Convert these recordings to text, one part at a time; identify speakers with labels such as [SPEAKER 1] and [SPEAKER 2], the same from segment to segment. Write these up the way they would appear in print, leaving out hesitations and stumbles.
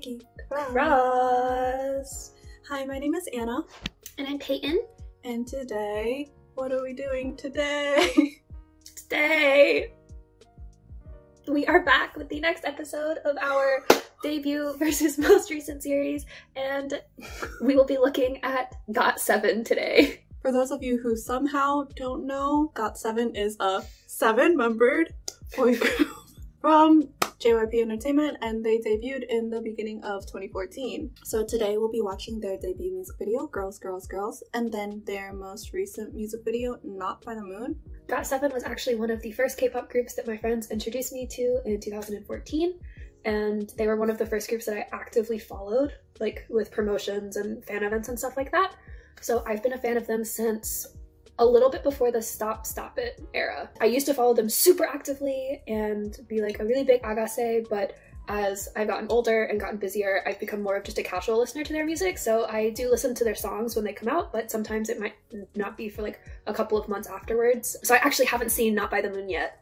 [SPEAKER 1] Nikki
[SPEAKER 2] Cross.
[SPEAKER 1] Hi, my name is Anna.
[SPEAKER 2] And I'm Peyton.
[SPEAKER 1] And today, what are we doing today?
[SPEAKER 2] Today, we are back with the next episode of our debut versus most recent series, and we will be looking at GOT7 today.
[SPEAKER 1] For those of you who somehow don't know, GOT7 is a 7-membered boy group from JYP Entertainment, and they debuted in the beginning of 2014. So today we'll be watching their debut music video, Girls, Girls, Girls, and then their most recent music video, Not by the Moon.
[SPEAKER 2] GOT7 was actually one of the first K-pop groups that my friends introduced me to in 2014, and they were one of the first groups that I actively followed, like with promotions and fan events and stuff like that. So I've been a fan of them since a little bit before the Stop Stop It era. I used to follow them super actively and be like a really big Agase, but as I've gotten older and gotten busier, I've become more of just a casual listener to their music. So I do listen to their songs when they come out, but sometimes it might not be for like a couple of months afterwards. So I actually haven't seen Not by the Moon yet.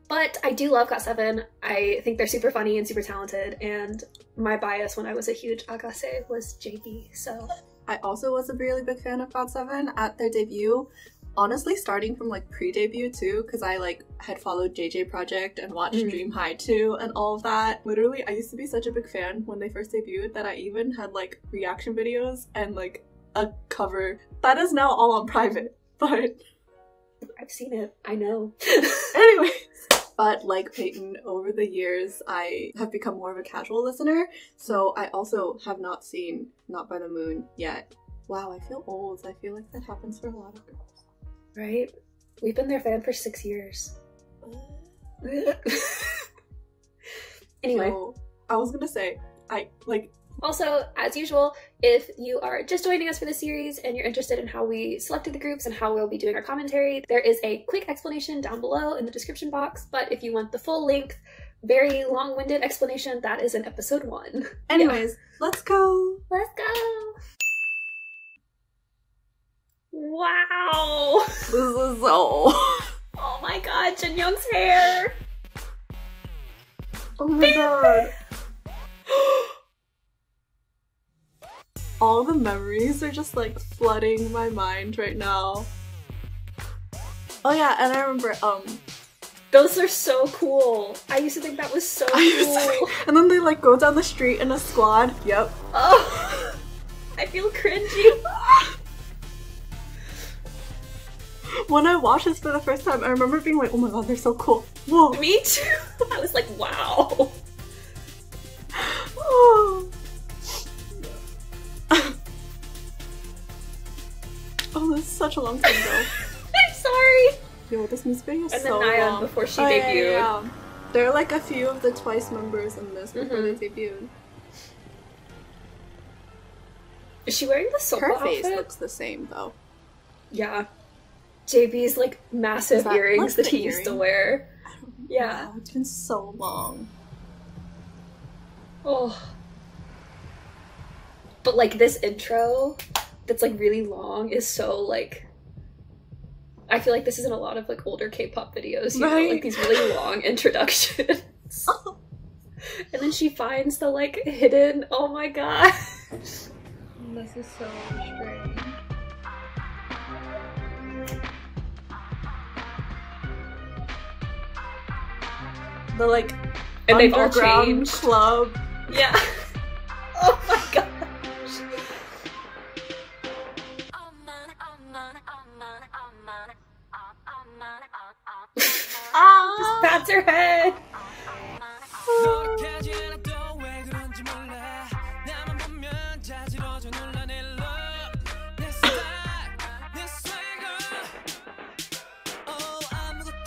[SPEAKER 2] But I do love GOT7. I think they're super funny and super talented, and my bias when I was a huge Agase was JB, so.
[SPEAKER 1] I also was a really big fan of GOT7 at their debut. Honestly, starting from like pre-debut too, because I like had followed JJ Project and watched Dream High 2 and all of that. Literally, I used to be such a big fan when they first debuted that I even had like reaction videos and like a cover. That is now all on private, but
[SPEAKER 2] I've seen it, I know.
[SPEAKER 1] Anyways. But like Peyton, over the years, I have become more of a casual listener, so I also have not seen Not by the Moon yet. Wow, I feel old. I feel like that happens for a lot of girls.
[SPEAKER 2] Right? We've been their fan for 6 years. Anyway.
[SPEAKER 1] So, I was gonna say,
[SPEAKER 2] Also, as usual, if you are just joining us for the series and you're interested in how we selected the groups and how we'll be doing our commentary, there is a quick explanation down below in the description box, but if you want the full length, very long-winded explanation, that is in episode 1.
[SPEAKER 1] Anyways, let's go!
[SPEAKER 2] Let's go! Wow!
[SPEAKER 1] This is so...
[SPEAKER 2] Oh my god, Jinyoung's hair!
[SPEAKER 1] Oh my god. All the memories are just like flooding my mind right now. Oh yeah, and I remember,
[SPEAKER 2] those are so cool. I used to think that was so cool.
[SPEAKER 1] And then they like go down the street in a squad. Yep.
[SPEAKER 2] Oh, I feel cringy.
[SPEAKER 1] When I watched this for the first time, I remember being like, oh my god, they're so cool. Whoa.
[SPEAKER 2] Me too. I was like, wow.
[SPEAKER 1] Oh. Oh, that's such a long time ago.
[SPEAKER 2] I'm sorry.
[SPEAKER 1] Yo, this music video is
[SPEAKER 2] and
[SPEAKER 1] so
[SPEAKER 2] then Nayeon
[SPEAKER 1] long.
[SPEAKER 2] before she debuted.
[SPEAKER 1] Yeah. There are like a few of the Twice members in this before they debuted.
[SPEAKER 2] Is she wearing the Sopa
[SPEAKER 1] Her face
[SPEAKER 2] outfit?
[SPEAKER 1] looks the same though.
[SPEAKER 2] Yeah. JB's like massive earrings that he used to wear. Yeah.
[SPEAKER 1] Wow, it's been so long.
[SPEAKER 2] Oh. But like this intro that's like really long is so like, I feel like this is in a lot of like older K-pop videos, you know, like these really long introductions. And then she finds the like hidden, oh my god.
[SPEAKER 1] This is so strange. The like
[SPEAKER 2] and they've all
[SPEAKER 1] underground
[SPEAKER 2] changed.
[SPEAKER 1] Club.
[SPEAKER 2] Yeah. Oh my gosh. Just pats her head.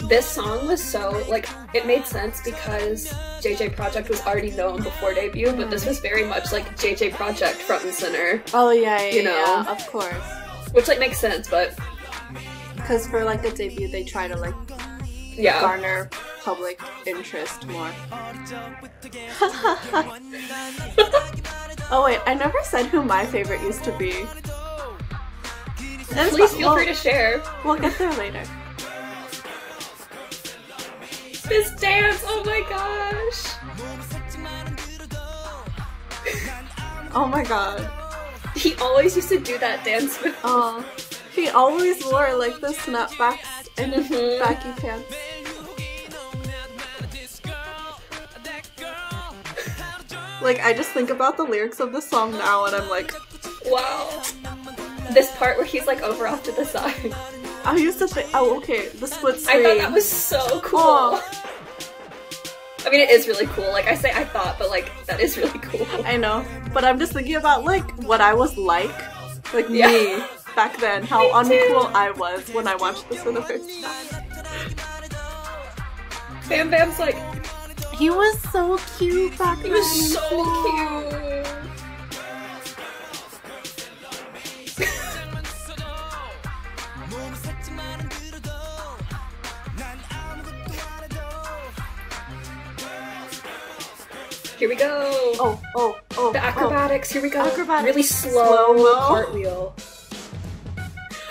[SPEAKER 2] This song was so, like, it made sense because JJ Project was already known before debut, but this was very much like JJ Project front and center.
[SPEAKER 1] Oh yeah,
[SPEAKER 2] you know?
[SPEAKER 1] yeah, of course.
[SPEAKER 2] Which like makes sense, but
[SPEAKER 1] because for like a debut, they try to like garner public interest more. Oh wait, I never said who my favorite used to be.
[SPEAKER 2] Please feel free to share.
[SPEAKER 1] We'll get there later.
[SPEAKER 2] This dance, oh my gosh!
[SPEAKER 1] Oh my god.
[SPEAKER 2] He always used to do that dance move.
[SPEAKER 1] Oh, he always wore like the snapbacks and baggy pants. Like, I just think about the lyrics of the song now and I'm like,
[SPEAKER 2] wow. This part where he's like over off to the side.
[SPEAKER 1] I used to think, oh okay, the split screen.
[SPEAKER 2] I thought that was so cool.
[SPEAKER 1] Oh.
[SPEAKER 2] I mean, it is really cool. Like, I say I thought, but like, that is really cool.
[SPEAKER 1] I know, but I'm just thinking about like what I was like
[SPEAKER 2] Yeah.
[SPEAKER 1] me back then, how uncool I was when I watched this for the first time.
[SPEAKER 2] Bam Bam's like,
[SPEAKER 1] He was so cute back then.
[SPEAKER 2] he was so cute. Here we go.
[SPEAKER 1] Oh.
[SPEAKER 2] The acrobatics. Here we go.
[SPEAKER 1] Acrobatics.
[SPEAKER 2] Really slow
[SPEAKER 1] Slow-mo.
[SPEAKER 2] cartwheel.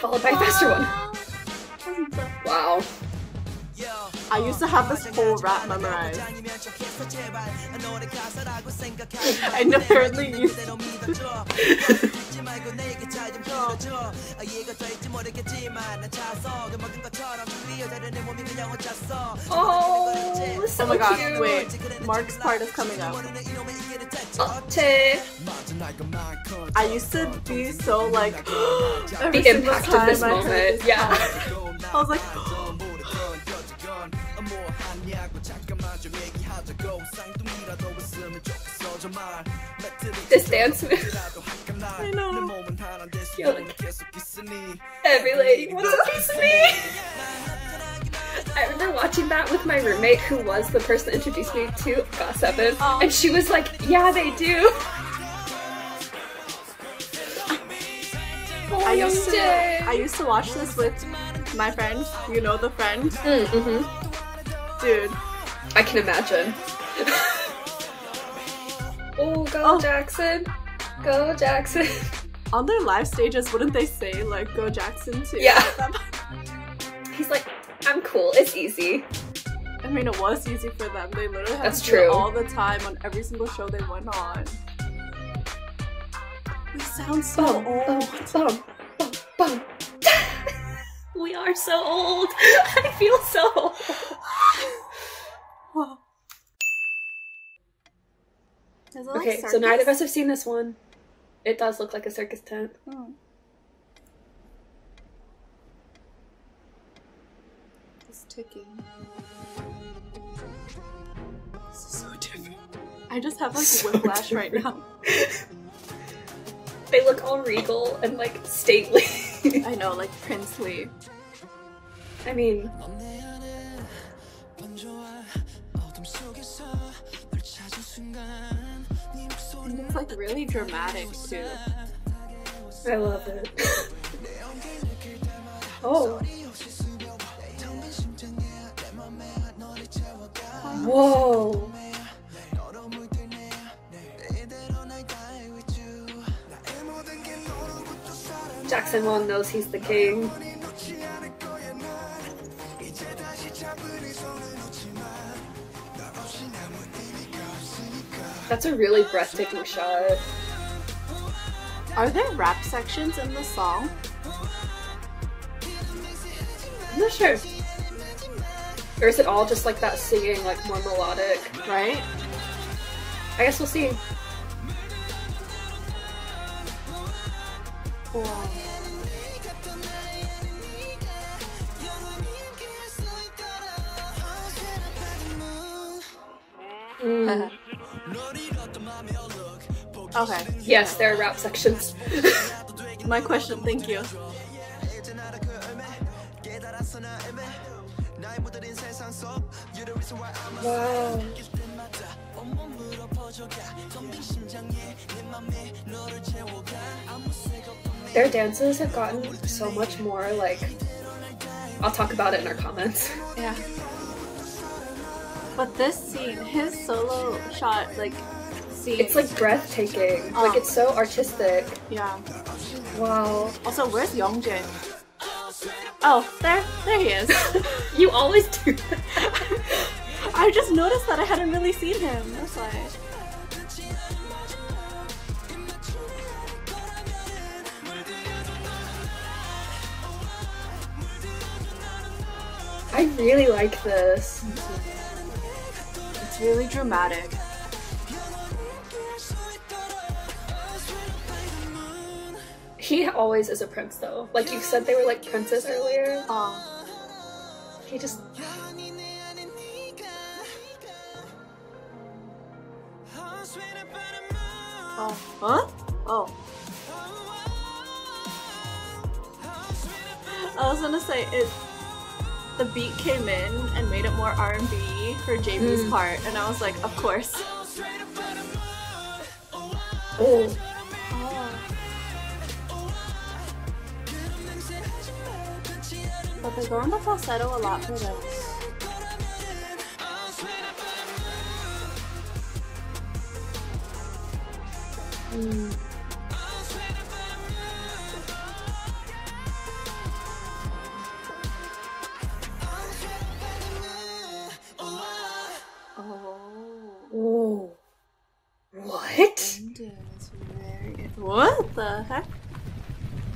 [SPEAKER 2] Followed by a faster one. Wow.
[SPEAKER 1] I used to have this whole rap memorized. And apparently used to.
[SPEAKER 2] Oh, so
[SPEAKER 1] Oh my god,
[SPEAKER 2] cute.
[SPEAKER 1] wait. Mark's part is coming up.
[SPEAKER 2] Che.
[SPEAKER 1] I used to be so like every
[SPEAKER 2] The
[SPEAKER 1] single
[SPEAKER 2] impact of this
[SPEAKER 1] time I heard
[SPEAKER 2] moment.
[SPEAKER 1] this
[SPEAKER 2] Yeah.
[SPEAKER 1] song, I was like,
[SPEAKER 2] This dance move.
[SPEAKER 1] I know.
[SPEAKER 2] You're like, every lady wants a piece of me. I remember watching that with my roommate, who was the person that introduced me to GOT7, and she was like, "Yeah, they do." Oh,
[SPEAKER 1] I used to watch this with my friend. You know the friend, dude.
[SPEAKER 2] I can imagine. Oh, go
[SPEAKER 1] Oh.
[SPEAKER 2] Jackson! Go Jackson!
[SPEAKER 1] On their live stages, wouldn't they say like "Go Jackson" too?
[SPEAKER 2] Yeah. He's like, "I'm cool. It's easy."
[SPEAKER 1] I mean, it was easy for them. They literally had
[SPEAKER 2] That's
[SPEAKER 1] to do it
[SPEAKER 2] true.
[SPEAKER 1] all the time on every single show they went on. We sound so
[SPEAKER 2] Bum,
[SPEAKER 1] old.
[SPEAKER 2] bum, bum, bum. We are so old. I feel so old.
[SPEAKER 1] Wow. Is it like
[SPEAKER 2] Okay, so
[SPEAKER 1] circus?
[SPEAKER 2] neither of us have seen this one. It does look like a circus tent.
[SPEAKER 1] Oh. It's ticking. This is so different. I just have like
[SPEAKER 2] So
[SPEAKER 1] whiplash right now.
[SPEAKER 2] They look all regal and like stately.
[SPEAKER 1] I know, like princely.
[SPEAKER 2] I mean,
[SPEAKER 1] And it's like really dramatic too.
[SPEAKER 2] I love it. Oh. Whoa. Jackson Wang knows he's the king. That's a really breathtaking shot.
[SPEAKER 1] Are there rap sections in the song?
[SPEAKER 2] I'm not sure. Or is it all just like that singing, like more melodic?
[SPEAKER 1] Right?
[SPEAKER 2] I guess we'll see.
[SPEAKER 1] Wow. Okay.
[SPEAKER 2] Yes, there are rap sections.
[SPEAKER 1] My question, thank you.
[SPEAKER 2] Wow. Their dances have gotten so much more like. I'll talk about it in our comments.
[SPEAKER 1] Yeah. But this scene, his solo shot, like, scene.
[SPEAKER 2] It's like breathtaking.
[SPEAKER 1] Oh.
[SPEAKER 2] Like it's so artistic.
[SPEAKER 1] Yeah.
[SPEAKER 2] Wow.
[SPEAKER 1] Also, where's Youngjin? Oh, there he is.
[SPEAKER 2] You always do that.
[SPEAKER 1] I just noticed that I hadn't really seen him. That's why.
[SPEAKER 2] I really like this.
[SPEAKER 1] It's really dramatic.
[SPEAKER 2] He always is a prince though. Like you said they were like princes earlier. He just...
[SPEAKER 1] Oh. Huh? Oh. I was gonna say, the beat came in and made it more R&B for JB's part, and I was like, of course.
[SPEAKER 2] Oh.
[SPEAKER 1] But they go on the falsetto a lot for this.
[SPEAKER 2] Oh. What?
[SPEAKER 1] What the heck?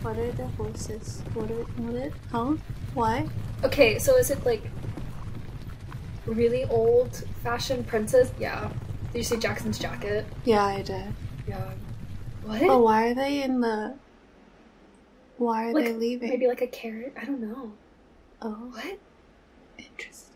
[SPEAKER 1] What are the voices? What? Huh? Why?
[SPEAKER 2] Okay, so is it like really old fashioned princes? Yeah. Did you see Jackson's jacket?
[SPEAKER 1] Yeah, I did.
[SPEAKER 2] Yeah. What?
[SPEAKER 1] Oh, why are they in the... Why are they leaving?
[SPEAKER 2] Maybe like a carrot? I don't know.
[SPEAKER 1] Oh.
[SPEAKER 2] What?
[SPEAKER 1] Interesting.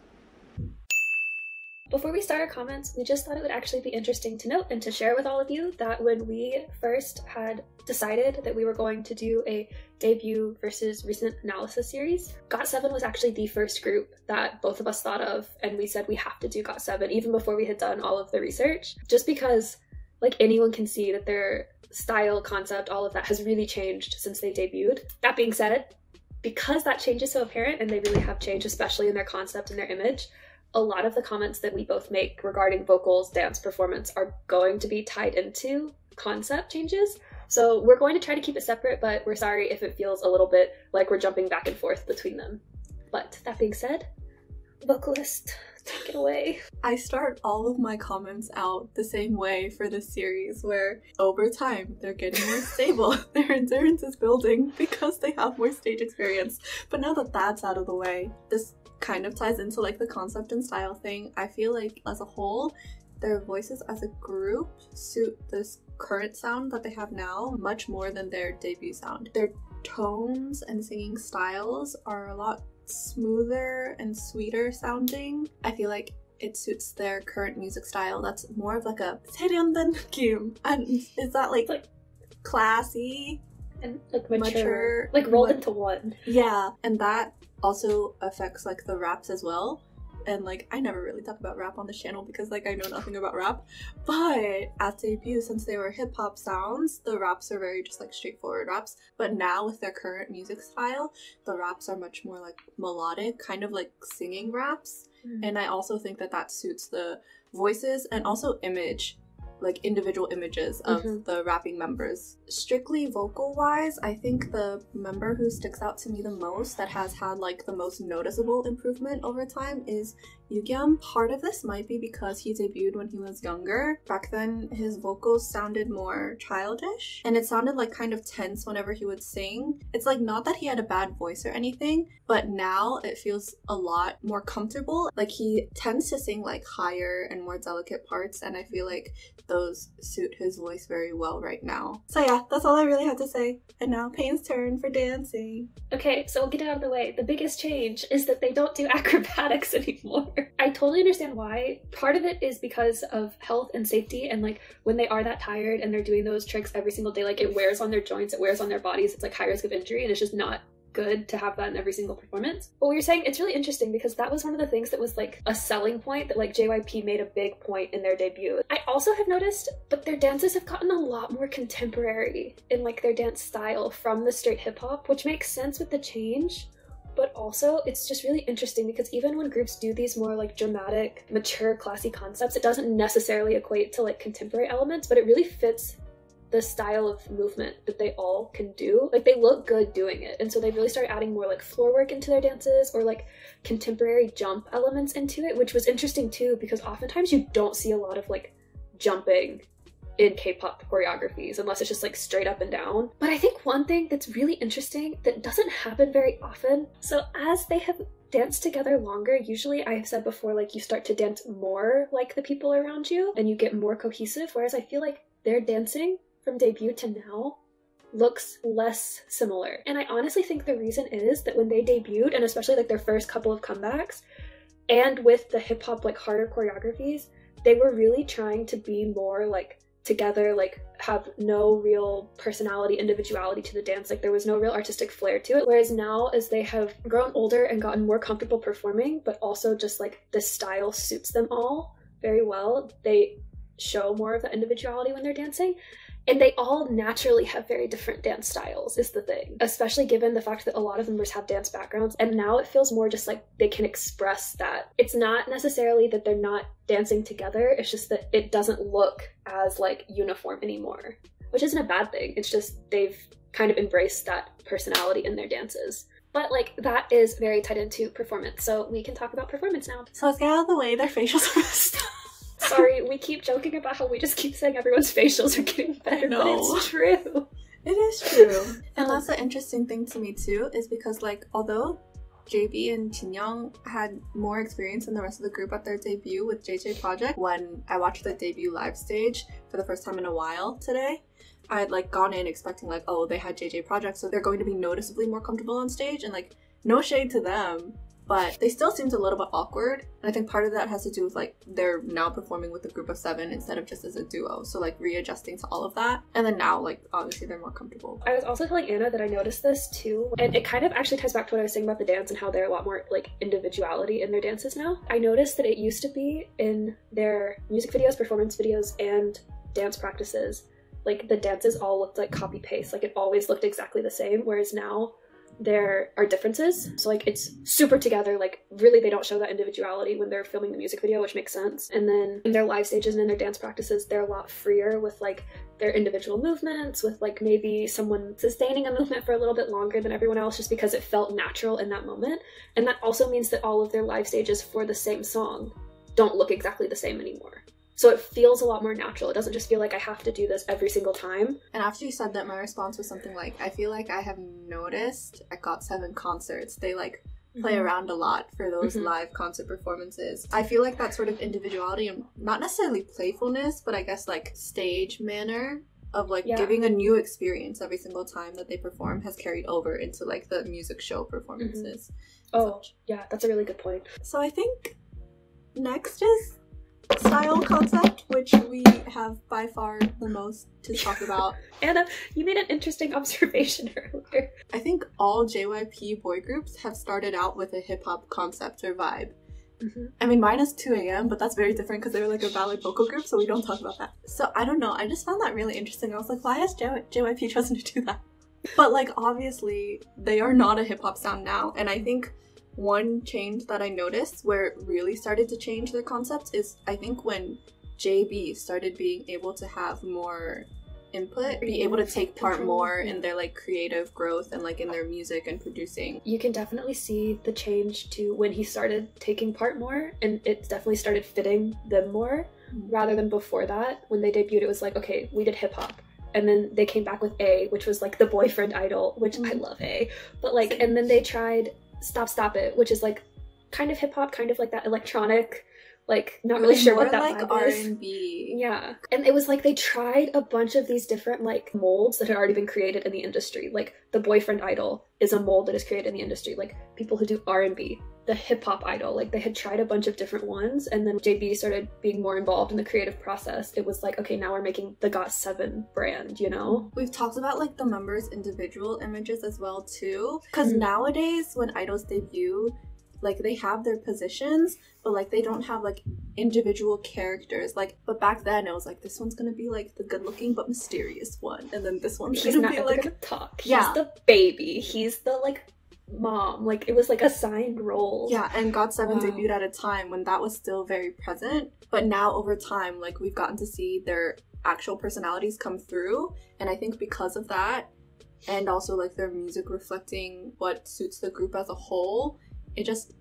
[SPEAKER 2] Before we start our comments, we just thought it would actually be interesting to note and to share with all of you that when we first had decided that we were going to do a debut versus recent analysis series, GOT7 was actually the first group that both of us thought of, and we said we have to do GOT7 even before we had done all of the research, just because like anyone can see that their style, concept, all of that has really changed since they debuted. That being said, because that change is so apparent and they really have changed, especially in their concept and their image, a lot of the comments that we both make regarding vocals, dance, performance are going to be tied into concept changes. So we're going to try to keep it separate, but we're sorry if it feels a little bit like we're jumping back and forth between them. But that being said, vocalist, take it away.
[SPEAKER 1] I start all of my comments out the same way for this series, where over time they're getting more stable. Their endurance is building because they have more stage experience. But now that that's out of the way, this kind of ties into like the concept and style thing. I feel like as a whole, their voices as a group suit this current sound that they have now much more than their debut sound. Their tones and singing styles are a lot smoother and sweeter sounding. I feel like it suits their current music style that's more of like a 세련된 느낌. And is that like classy
[SPEAKER 2] and like mature, like rolled into one.
[SPEAKER 1] Yeah, and that also affects like the raps as well. And like I never really talk about rap on this channel because like I know nothing about rap, but at debut, since they were hip-hop sounds, the raps are very just like straightforward raps. But now with their current music style, the raps are much more like melodic, kind of like singing raps. And I also think that that suits the voices and also image, like individual images of the rapping members. Strictly vocal wise, I think the member who sticks out to me the most, that has had like the most noticeable improvement over time, is Yugyeom. Part of this might be because he debuted when he was younger. Back then his vocals sounded more childish and it sounded like kind of tense whenever he would sing. It's like not that he had a bad voice or anything, but now it feels a lot more comfortable. Like he tends to sing like higher and more delicate parts, and I feel like those suit his voice very well right now. So yeah, that's all I really have to say. And now Payne's turn for dancing.
[SPEAKER 2] Okay, so we'll get it out of the way. The biggest change is that they don't do acrobatics anymore. I totally understand why. Part of it is because of health and safety, and like when they are that tired and they're doing those tricks every single day, like it wears on their joints, it wears on their bodies, it's like high risk of injury, and it's just not good to have that in every single performance. But what you're saying, it's really interesting because that was one of the things that was like a selling point that like JYP made a big point in their debut. I also have noticed, but their dances have gotten a lot more contemporary in like their dance style from the straight hip hop, which makes sense with the change. But also, it's just really interesting because even when groups do these more like dramatic, mature, classy concepts, it doesn't necessarily equate to like contemporary elements, but it really fits the style of movement that they all can do. Like they look good doing it, and so they really start adding more like floor work into their dances or like contemporary jump elements into it, which was interesting too because oftentimes you don't see a lot of like jumping in K-pop choreographies unless it's just like straight up and down. But I think one thing that's really interesting that doesn't happen very often, so as they have dance together longer, usually I've said before, like you start to dance more like the people around you and you get more cohesive, whereas I feel like their dancing from debut to now looks less similar. And I honestly think the reason is that when they debuted, and especially like their first couple of comebacks, and with the hip-hop like harder choreographies, they were really trying to be more like together, like have no real personality, individuality to the dance. Like there was no real artistic flair to it. Whereas now, as they have grown older and gotten more comfortable performing, but also just like the style suits them all very well, they show more of that individuality when they're dancing. And they all naturally have very different dance styles is the thing, especially given the fact that a lot of members have dance backgrounds. And now it feels more just like they can express that. It's not necessarily that they're not dancing together, it's just that it doesn't look as like uniform anymore, which isn't a bad thing. It's just they've kind of embraced that personality in their dances. But like that is very tied into performance, so we can talk about performance now.
[SPEAKER 1] So let's get out of the way, their facials are messed up.
[SPEAKER 2] Sorry, we keep joking about how we just keep saying everyone's facials are getting better, but it's true.
[SPEAKER 1] It is true. And that's the interesting thing to me too, is because like, although JB and Jinyoung had more experience than the rest of the group at their debut with JJ Project, when I watched the debut live stage for the first time in a while today, I had like gone in expecting like, oh, they had JJ Project, so they're going to be noticeably more comfortable on stage, and like, no shade to them, but they still seemed a little bit awkward. And I think part of that has to do with like they're now performing with a group of 7 instead of just as a duo, so like readjusting to all of that. And then now like obviously they're more comfortable.
[SPEAKER 2] I was also telling Anna that I noticed this too, and it kind of actually ties back to what I was saying about the dance and how they're a lot more like individuality in their dances now. I noticed that it used to be in their music videos, performance videos, and dance practices, like the dances all looked like copy paste, like it always looked exactly the same, whereas now there are differences. So like it's super together, like really they don't show that individuality when they're filming the music video, which makes sense. And then in their live stages and in their dance practices, they're a lot freer with like their individual movements, with like maybe someone sustaining a movement for a little bit longer than everyone else just because it felt natural in that moment. And that also means that all of their live stages for the same song don't look exactly the same anymore. So it feels a lot more natural. It doesn't just feel like I have to do this every single time.
[SPEAKER 1] And after you said that, my response was something like, I feel like I have noticed at GOT7 concerts, they like play around a lot for those live concert performances. I feel like that sort of individuality and not necessarily playfulness, but I guess like stage manner of like giving a new experience every single time that they perform has carried over into like the music show performances.
[SPEAKER 2] Oh, yeah, that's a really good point.
[SPEAKER 1] So I think next is style concept, which we have by far the most to talk about.
[SPEAKER 2] Anna, you made an interesting observation earlier.
[SPEAKER 1] I think all JYP boy groups have started out with a hip-hop concept or vibe. I mean, mine is 2AM, but that's very different because they were like a ballad vocal group, so we don't talk about that. So I don't know, I just found that really interesting. I was like, why has JYP chosen to do that? But like, obviously, they are not a hip-hop sound now, and I think one change that I noticed where it really started to change their concepts is I think when JB started being able to have more input, be able to take part more in their like creative growth and like in their music and producing.
[SPEAKER 2] You can definitely see the change to when he started taking part more, and it definitely started fitting them more rather than before that. When they debuted, it was like, okay, we did hip hop. And then they came back with A, which was like the boyfriend idol, which I love A. But like, and then they tried Stop It, which is like kind of hip hop, kind of like that electronic, like not really sure what that
[SPEAKER 1] like
[SPEAKER 2] vibe is.
[SPEAKER 1] R&B.
[SPEAKER 2] Yeah, and it was like they tried a bunch of these different like molds that had already been created in the industry. Like the boyfriend idol is a mold that is created in the industry. Like people who do R&B, the hip hop idol, like they had tried a bunch of different ones, and then JB started being more involved in the creative process. It was like, okay, now we're making the GOT7 brand, you know?
[SPEAKER 1] We've talked about like the members' individual images as well too, because nowadays when idols debut, like they have their positions, but like they don't have like individual characters. Like, but back then it was like, this one's gonna be like the good-looking but mysterious one, and then this one's gonna be like
[SPEAKER 2] gonna talk. He's the baby. He's the like mom. Like it was like assigned roles.
[SPEAKER 1] Yeah, and GOT7 debuted at a time when that was still very present, but now over time, like we've gotten to see their actual personalities come through, and I think because of that, and also like their music reflecting what suits the group as a whole, it just,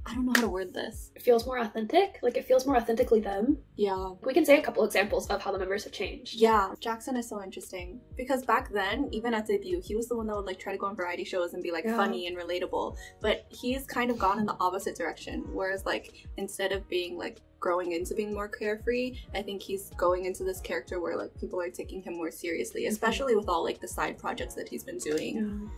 [SPEAKER 1] I don't know how to word this.
[SPEAKER 2] It feels more authentic. Like, it feels more authentically them.
[SPEAKER 1] Yeah.
[SPEAKER 2] We can say a couple examples of how the members have changed.
[SPEAKER 1] Yeah, Jackson is so interesting because back then, even at debut, he was the one that would like try to go on variety shows and be like funny and relatable. But he's kind of gone in the opposite direction. Whereas like instead of being like growing into being more carefree, I think he's going into this character where like people are taking him more seriously, especially with all like the side projects that he's been doing.
[SPEAKER 2] Yeah.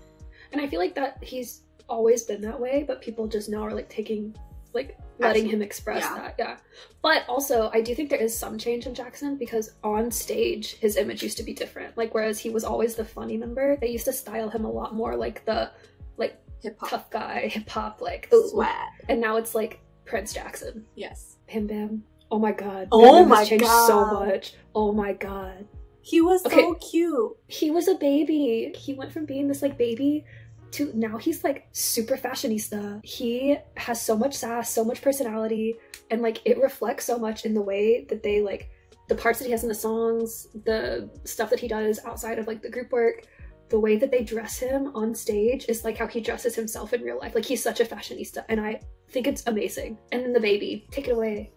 [SPEAKER 2] And I feel like that he's always been that way, but people just now are like taking, like letting him express that. Yeah. But also I do think there is some change in Jackson because on stage his image used to be different. Like whereas he was always the funny member, they used to style him a lot more like the like
[SPEAKER 1] hip-hop
[SPEAKER 2] tough guy, hip-hop, like
[SPEAKER 1] swag.
[SPEAKER 2] And now it's like Prince Jackson.
[SPEAKER 1] Yes.
[SPEAKER 2] Bam Bam. Oh my god.
[SPEAKER 1] Oh
[SPEAKER 2] Bam
[SPEAKER 1] my
[SPEAKER 2] has changed
[SPEAKER 1] god.
[SPEAKER 2] so much. Oh my god.
[SPEAKER 1] He was so cute.
[SPEAKER 2] He was a baby. He went from being this like baby to now he's like super fashionista. He has so much sass, so much personality, and like it reflects so much in the way that they like the parts that he has in the songs, the stuff that he does outside of like the group work, the way that they dress him on stage is like how he dresses himself in real life. Like he's such a fashionista and I think it's amazing. And then the baby, take it away.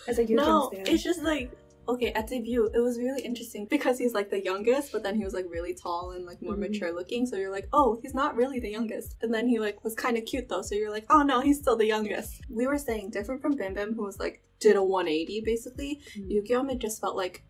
[SPEAKER 2] As a youth fan.
[SPEAKER 1] It's just like, okay, at debut, it was really interesting because he's like the youngest, but then he was like really tall and like more mature looking. So you're like, oh, he's not really the youngest. And then he like was kind of cute though. So you're like, oh no, he's still the youngest. We were saying different from Bim Bim, who was like, did a 180 basically. Yu-Gi-Oh! It just felt like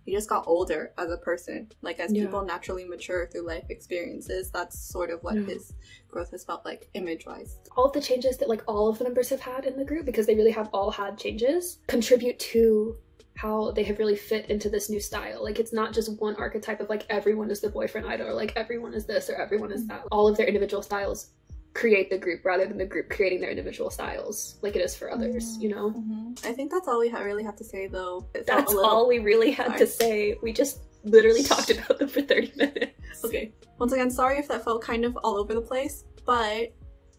[SPEAKER 1] he just got older as a person. Like as people naturally mature through life experiences, that's sort of what his growth has felt like image-wise.
[SPEAKER 2] All of the changes that like all of the members have had in the group, because they really have all had changes, contribute to how they have really fit into this new style. Like it's not just one archetype of like everyone is the boyfriend idol or like everyone is this or everyone is that. All of their individual styles create the group rather than the group creating their individual styles like it is for others, you know?
[SPEAKER 1] I think that's all we really have to say though.
[SPEAKER 2] That's all we really had to say. We just literally talked about them for 30 minutes.
[SPEAKER 1] Okay. Once again, sorry if that felt kind of all over the place, but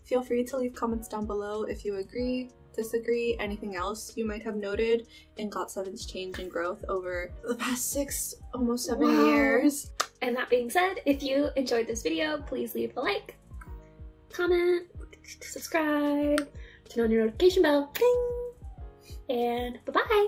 [SPEAKER 1] feel free to leave comments down below if you agree, disagree, anything else you might have noted in GOT7's change and growth over the past 6, almost 7 years.
[SPEAKER 2] And that being said, if you enjoyed this video, please leave a like, comment, subscribe, turn on your notification bell, ding, and bye-bye!